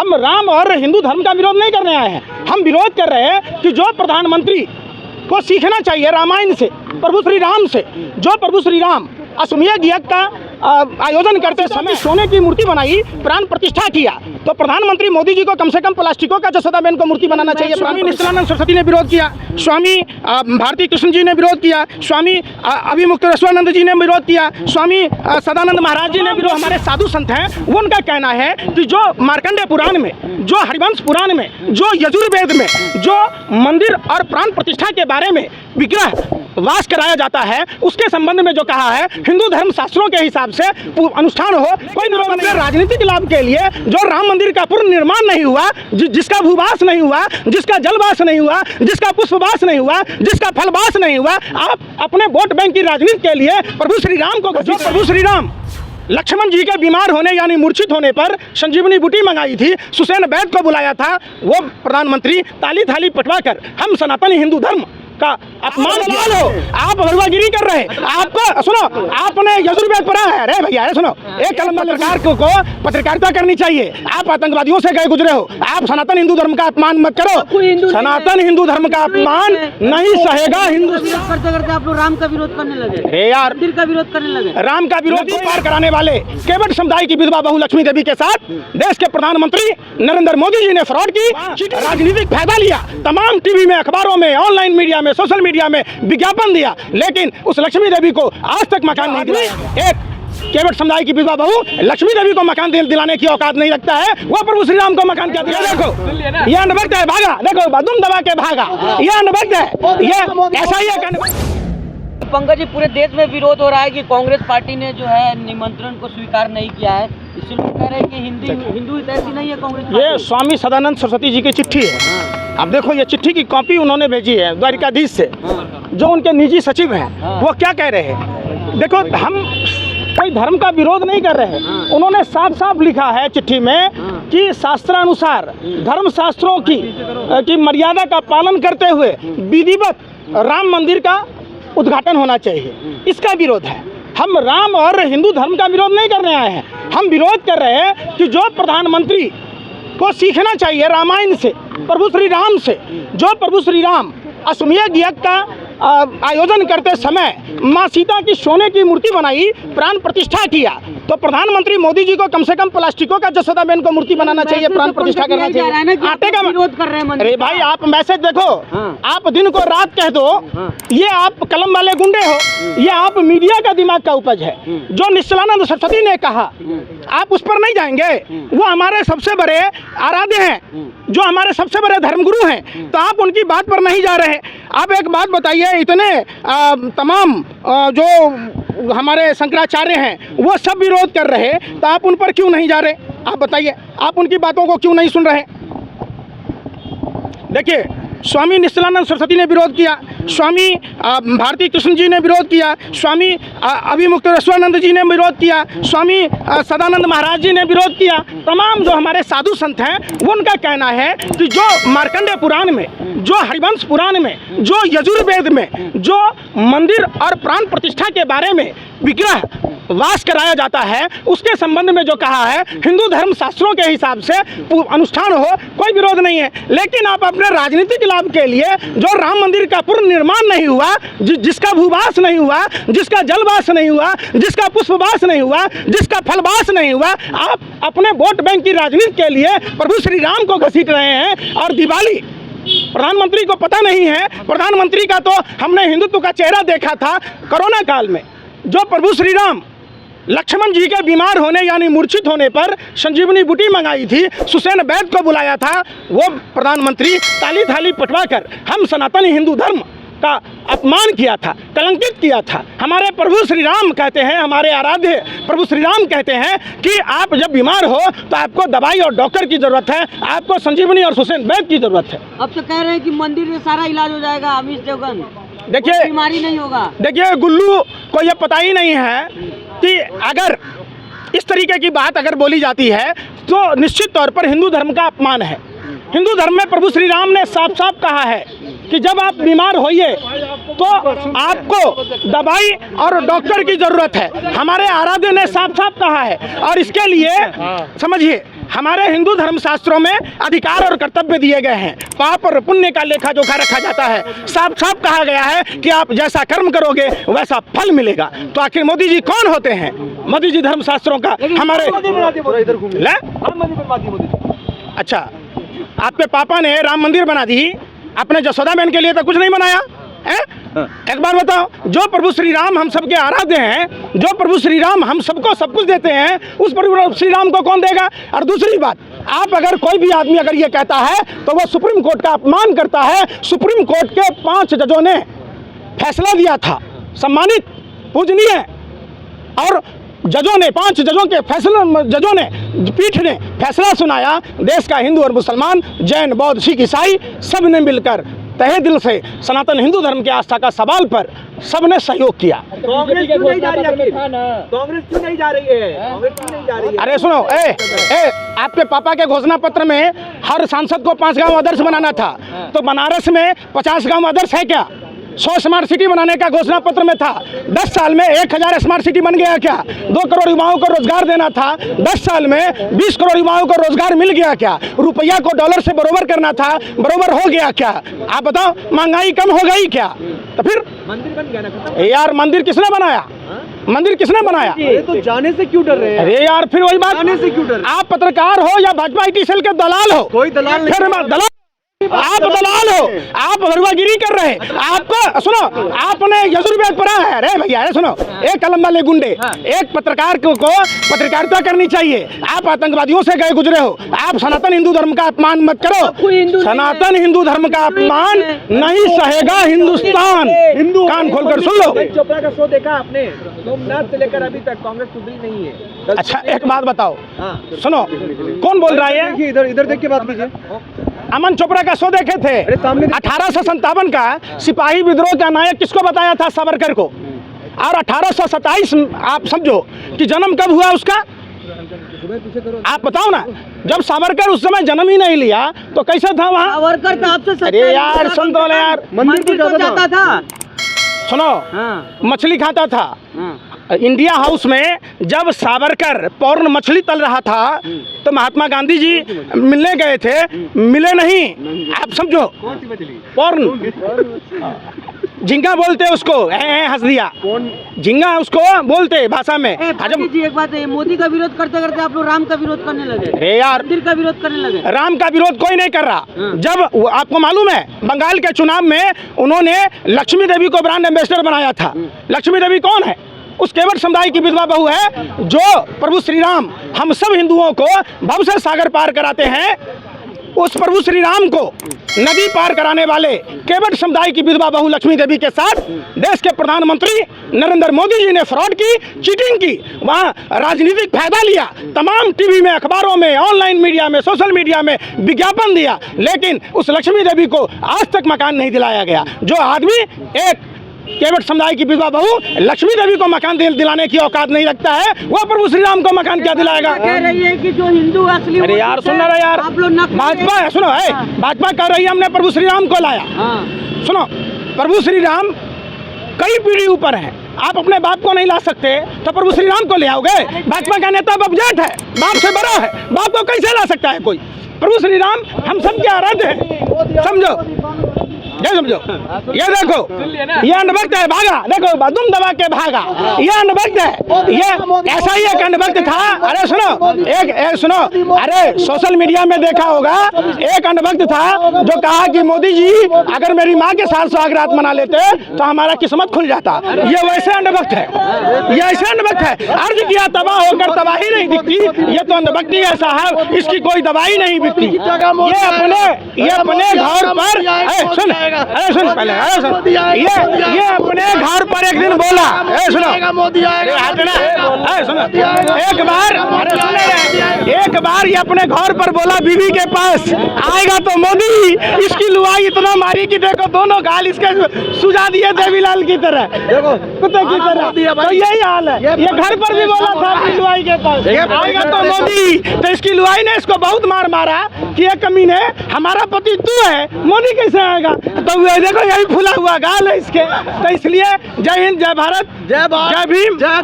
हम राम और हिंदू धर्म का विरोध नहीं करने आए हैं। हम विरोध कर रहे हैं कि जो प्रधानमंत्री को सीखना चाहिए रामायण से, प्रभु श्री राम से। जो प्रभु श्री राम अश्वमेध यज्ञ का आयोजन करते समय सोने की मूर्ति बनाई, प्राण प्रतिष्ठा किया, तो प्रधानमंत्री मोदी जी को कम से कम प्लास्टिकों का जसोदाबेन को मूर्ति बनाना चाहिए। स्वामी निश्चलानंद सरस्वती ने विरोध किया, स्वामी भारती कृष्ण जी ने विरोध किया, स्वामी अभिमुक्तेश्वरानंद जी ने विरोध किया, स्वामी सदानंद महाराज जी ने विरोध। हमारे साधु संत हैं, वो उनका कहना है कि जो मार्कंडेय पुराण में, जो हरिवंश पुराण में, जो यजुर्वेद में जो मंदिर और प्राण प्रतिष्ठा के बारे में विग्रह वास कराया जाता है, उसके संबंध में जो कहा है हिंदू धर्म शास्त्रों के हिसाब से अनुष्ठान हो। कोई अपने राजनीतिक लाभ के लिए जो राम मंदिर का पूर्ण निर्माण नहीं हुआ, जिसका भूवास नहीं हुआ, जिसका जलवास नहीं हुआ, जिसका पुष्पवास नहीं हुआ, जिसका फलवास नहीं हुआ, आप अपने वोट बैंक की राजनीति के लिए प्रभु श्री राम को, प्रभु श्री राम लक्ष्मण जी के बीमार होने यानी मूर्छित होने पर संजीवनी बूटी मंगाई थी, सुसैन वैद्य को बुलाया था, वो प्रधानमंत्री ताली थाली पटवाकर हम सनातनी हिंदू धर्म का अपमान हो। आप हलवागिरी कर रहे हैं। आपको सुनो, आपने यजुर्वेद पढ़ा है? अरे भैया अरे सुनो, एक कलम पत्रकार को पत्रकारिता करनी चाहिए। आप आतंकवादियों से गए गुजरे हो, आप सनातन हिंदू धर्म का अपमान मत करो। सनातन हिंदू धर्म का अपमान नहीं सहेगा हिंदू। करते करते आप लोग राम का विरोध करने लगे। अरे यार, मंदिर का विरोध करने लगे। राम का विरोध पार कराने वाले केवट समुदाय की विधवा बहू लक्ष्मी देवी के साथ देश के प्रधानमंत्री नरेंद्र मोदी जी ने फ्रॉड की, राजनीतिक फायदा लिया, तमाम टीवी में, अखबारों में, ऑनलाइन मीडिया में, सोशल मीडिया में विज्ञापन दिया, लेकिन उस लक्ष्मी देवी को आज तक मकान नहीं दिलाया। एक केवट समुदाय की विधवा बहू लक्ष्मी देवी को मकान दिलाने की औकात नहीं रखता है, वो प्रभु श्री राम को मकान क्या दिया? देखो ये अनभक्त है, भागा, देखो बदुम दबा के भागा, ये अनभक्त है, ये ऐसा ही है। पंकज जी, पूरे देश में विरोध हो रहा है कि कांग्रेस पार्टी ने जो है निमंत्रण को स्वीकार नहीं किया है, इसलिए लोग कह रहे हैं कि हिंदू ऐसी नहीं है कांग्रेस पार्टी। ये स्वामी सदानंद सरस्वती जी की चिट्ठी है। अब देखो ये चिट्ठी की कॉपी उन्होंने भेजी है द्वारिकाधीश से, जो उनके निजी सचिव हैं, वो क्या कह रहे हैं? देखो, हम कोई धर्म का विरोध नहीं कर रहे हैं। उन्होंने साफ साफ लिखा है चिट्ठी में कि शास्त्रानुसार धर्म शास्त्रों की मर्यादा का पालन करते हुए विधिवत राम मंदिर का उद्घाटन होना चाहिए, इसका विरोध है। हम राम और हिंदू धर्म का विरोध नहीं करने आए हैं। हम विरोध कर रहे हैं कि जो प्रधानमंत्री को सीखना चाहिए रामायण से, प्रभु श्री राम से। जो प्रभु श्री राम अश्वमेध यज्ञ का आयोजन करते समय माँ सीता की सोने की मूर्ति बनाई, प्राण प्रतिष्ठा किया, तो प्रधानमंत्री मोदी जी को कम से कम प्लास्टिकों का जसोदाबेन को मूर्ति बनाना चाहिए, प्राण प्रतिष्ठा करना चाहिए। आटे का विरोध कर रहे हैं। अरे भाई, आप मैसेज देखो, आप दिन को रात कह दो, ये आप कलम वाले गुंडे हो, ये आप मीडिया का दिमाग का उपज है। जो निश्चलानंद सरस्वती ने कहा, आप उस पर नहीं जाएंगे। वो हमारे सबसे बड़े आराध्य हैं, जो हमारे सबसे बड़े धर्मगुरु हैं, तो आप उनकी बात पर नहीं जा रहे। आप एक बात बताइए, इतने तमाम जो हमारे शंकराचार्य हैं वो सब विरोध कर रहे, तो आप उन पर क्यों नहीं जा रहे? आप बताइए, आप उनकी बातों को क्यों नहीं सुन रहे? देखिए, स्वामी निश्चलानंद सरस्वती ने विरोध किया, स्वामी भारती कृष्ण जी ने विरोध किया, स्वामी अभिमुक्तेश्वरानंद जी ने विरोध किया, स्वामी सदानंद महाराज जी ने विरोध किया। तमाम जो हमारे साधु संत हैं, वो उनका कहना है कि जो मार्कंडेय पुराण में, जो हरिवंश पुराण में, जो यजुर्वेद में जो मंदिर और प्राण प्रतिष्ठा के बारे में विग्रह वास कराया जाता है, उसके संबंध में जो कहा है हिंदू धर्म शास्त्रों के हिसाब से अनुष्ठान हो, कोई विरोध नहीं है। लेकिन आप अपने राजनीतिक लाभ के लिए जो राम मंदिर का पूर्ण निर्माण नहीं हुआ, जिसका भूवास नहीं हुआ, जिसका जलवास नहीं हुआ, जिसका पुष्पवास नहीं हुआ, जिसका फलवास नहीं हुआ, आप अपने वोट बैंक की राजनीति के लिए प्रभु श्री राम को घसीट रहे हैं। और दिवाली प्रधानमंत्री को पता नहीं है। प्रधानमंत्री का तो हमने हिंदुत्व का चेहरा देखा था कोरोना काल में, जो प्रभु श्री राम लक्ष्मण जी के बीमार होने यानी मूर्छित होने पर संजीवनी बूटी मंगाई थी, सुसैन वैद्य को बुलाया था, वो प्रधानमंत्री ताली थाली पटवाकर हम सनातनी हिंदू धर्म का अपमान किया था, कलंकित किया था। हमारे प्रभु श्री राम कहते हैं, हमारे आराध्य प्रभु श्री राम कहते हैं कि आप जब बीमार हो तो आपको दवाई और डॉक्टर की जरूरत है, आपको संजीवनी और सुसैन वैद्य की जरूरत है। अब तो कह रहे हैं कि मंदिर में सारा इलाज हो जाएगा, अमित देवगन, देखिए बीमारी नहीं होगा। देखिए, गुल्लू को यह पता ही नहीं है कि अगर इस तरीके की बात अगर बोली जाती है तो निश्चित तौर पर हिंदू धर्म का अपमान है। हिंदू धर्म में प्रभु श्री राम ने साफ साफ कहा है कि जब आप बीमार होइए तो आपको दवाई और डॉक्टर की जरूरत है। हमारे आराध्य ने साफ साफ कहा है, और इसके लिए समझिए हमारे हिंदू धर्मशास्त्रों में अधिकार और कर्तव्य दिए गए हैं। पाप और पुण्य का लेखा जोखा रखा जाता है। साफ साफ कहा गया है कि आप जैसा कर्म करोगे वैसा फल मिलेगा। तो आखिर मोदी जी कौन होते हैं? मोदी जी धर्मशास्त्रों का हमारे अच्छा, आपके पापा ने राम मंदिर बना दी, अपने जसोदा बहन के लिए तो कुछ नहीं बनाया है? एक बार बताओ, जो प्रभु श्री राम हम सबके आराध्य हैं, जो प्रभु श्री राम हम सबको सब कुछ देते हैं, उस प्रभु श्री राम को कौन देगा? और दूसरी बात, आप अगर कोई भी आदमी अगर ये कहता है तो वो सुप्रीम कोर्ट का अपमान करता है। सुप्रीम कोर्ट के 5 जजों ने फैसला दिया था, सम्मानित पूजनीय और जजों ने 5 जजों के फैसले, जजों ने, पीठ ने फैसला सुनाया। देश का हिंदू और मुसलमान, जैन, बौद्ध, सिख, ईसाई सब ने मिलकर तहे दिल से सनातन हिंदू धर्म की आस्था का सवाल पर सबने सहयोग किया। कांग्रेस क्यों नहीं जा रही है? कांग्रेस क्यों नहीं जा रही है? कांग्रेस क्यों नहीं जा रही है? अरे सुनो, आपके पापा के घोषणा पत्र में हर सांसद को 5 गांव आदर्श बनाना था, तो बनारस में 50 गांव आदर्श है क्या? 100 स्मार्ट सिटी बनाने का घोषणा पत्र में था। 10 साल में 1000 स्मार्ट सिटी बन गया क्या? 2 करोड़ युवाओं को रोजगार देना था, 10 साल में 20 करोड़ युवाओं को रोजगार मिल गया क्या? रुपया को डॉलर से बरोबर करना था, बरोबर हो गया क्या? आप बताओ, महंगाई कम हो गई क्या? तो फिर मंदिर बन गया ना। यार मंदिर किसने बनाया? मंदिर किसने बनाया? अरे तो जाने से क्यों डर रहे हैं? अरे यार फिर वही बात, जाने से क्यों डर? आप पत्रकार हो या भाजपा IT सेल के दलाल हो? कोई दलाल नहीं। फिर दलाल, आप दलाल हो, आप भरवागिरी कर रहे हैं। आपको सुनो, आपने यजुर्वेद पढ़ा है? अरे भैया अरे सुनो, एक कलम वाले गुंडे, एक पत्रकार को पत्रकारिता करनी चाहिए। आप आतंकवादियों से गए गुजरे हो। आप सनातन हिंदू धर्म का अपमान मत करो। सनातन हिंदू धर्म का अपमान नहीं सहेगा हिंदुस्तान। हिंदू कान खोलकर सुन लो। चोपड़ा का शो देखा आपने? सोमनाथ से लेकर अभी तक कांग्रेस सुधरी नहीं है। अच्छा एक बात बताओ, सुनो, कौन बोल रहा है? देखिए इधर, इधर देख के बात कीजिए। अमन चोपड़ा का शो देखे थे? 1857 का सिपाही विद्रोह का नायक किसको बताया था? सावरकर को। और 1827 आप समझो कि जन्म कब हुआ उसका? आप बताओ ना, जब सावरकर उस समय जन्म ही नहीं लिया तो कैसे था वहाँ? सावरकर तो आपसे अरे यार सुन तो यार, मंदिर को जाता था। सुनो, मछली खाता था। इंडिया हाउस में जब सावरकर पौर्न मछली तल रहा था तो महात्मा गांधी जी मिलने गए थे, मिले नहीं। आप समझो, पौर्न झिंगा बोलते उसको, हंस दिया, झिंगा उसको बोलते भाषा में। जी एक बात है, मोदी का विरोध करते करते आप लोग राम का विरोध करने लगे। अरे यार, मंदिर का विरोध करने लगे। राम का विरोध कोई नहीं कर रहा। जब आपको मालूम है बंगाल के चुनाव में उन्होंने लक्ष्मी देवी को ब्रांड एम्बेसडर बनाया था। लक्ष्मी देवी कौन है? उस केवट समुदाय की विधवा बहू है जो प्रभु श्री राम हम सब हिंदुओं को भव से सागर पार कराते हैं। उस प्रभु श्री राम को नदी पार कराने वाले केवट समुदाय की विधवा बहू लक्ष्मी देवी के साथ देश के प्रधानमंत्री नरेंद्र मोदी जी ने फ्रॉड की, चीटिंग की, वहाँ राजनीतिक फायदा लिया। तमाम टीवी में, अखबारों में, ऑनलाइन मीडिया में, सोशल मीडिया में विज्ञापन दिया, लेकिन उस लक्ष्मी देवी को आज तक मकान नहीं दिलाया गया। जो आदमी एक केवट समुदाय की विधवा बहू लक्ष्मी देवी को मकान दिलाने की औकात नहीं रखता है, वो प्रभु श्री राम को मकान क्या दिलाएगा? कह रही है कि जो हिंदू असली, अरे यार सुन रहा यार, भाजपा सुनो, भाजपा कर रही है हमने प्रभु श्री राम को लाया। सुनो, प्रभु श्री राम कई पीढ़ी ऊपर है। आप अपने बाप को नहीं ला सकते तो प्रभु श्री राम को ले आओगे? भाजपा का नेता बापजाट है, बाप से बड़ा है, बाप को कैसे ला सकता है कोई? प्रभु श्री राम हम सबके आराध्य हैं, समझो, ये समझो। ये देखो, ये अंधभक्त है, भागा, देखो दुम दबा के भागा, ये अंधभक्त है। ये ऐसा ही एक अंधभक्त था। अरे सुनो, एक सुनो, अरे सोशल मीडिया में देखा होगा, एक अंधभक्त था जो कहा कि मोदी जी अगर मेरी माँ के साथ सुहागरात मना लेते तो हमारा किस्मत खुल जाता। ये वैसे अंधभक्त है, ये ऐसे अंधभक्त है। अर्ज किया तबाह होकर तबाही नहीं दिखती, ये तो अंधभक्ति है साहब, इसकी कोई दवाई नहीं बिकती। ये अपने घर पर सुन, अरे सुन पहले, अरे सुन, ये अपने घर पर एक दिन बोला, सुनो मोदी आएगा, सुनो, एक बार ये अपने घर पर बोला बीवी के पास आएगा तो मोदी, इसकी लुआई इतना मारी कि देखो दोनों गाल इसके सुझा दिए देवीलाल की तरह, देखो कुत्ते की तरह। तो यही हाल है, ये घर पर भी बोला था अपनी लुआई के पास आएगा तो मोदी, तो इसकी लुआई ने इसको बहुत मार मारा कि ये कमीने, हमारा पति तू है, मोदी कैसे आएगा? तो देखो यही फुला हुआ गाल है इसके। तो इसलिए जय हिंद, जय भारत, जय भीम, जय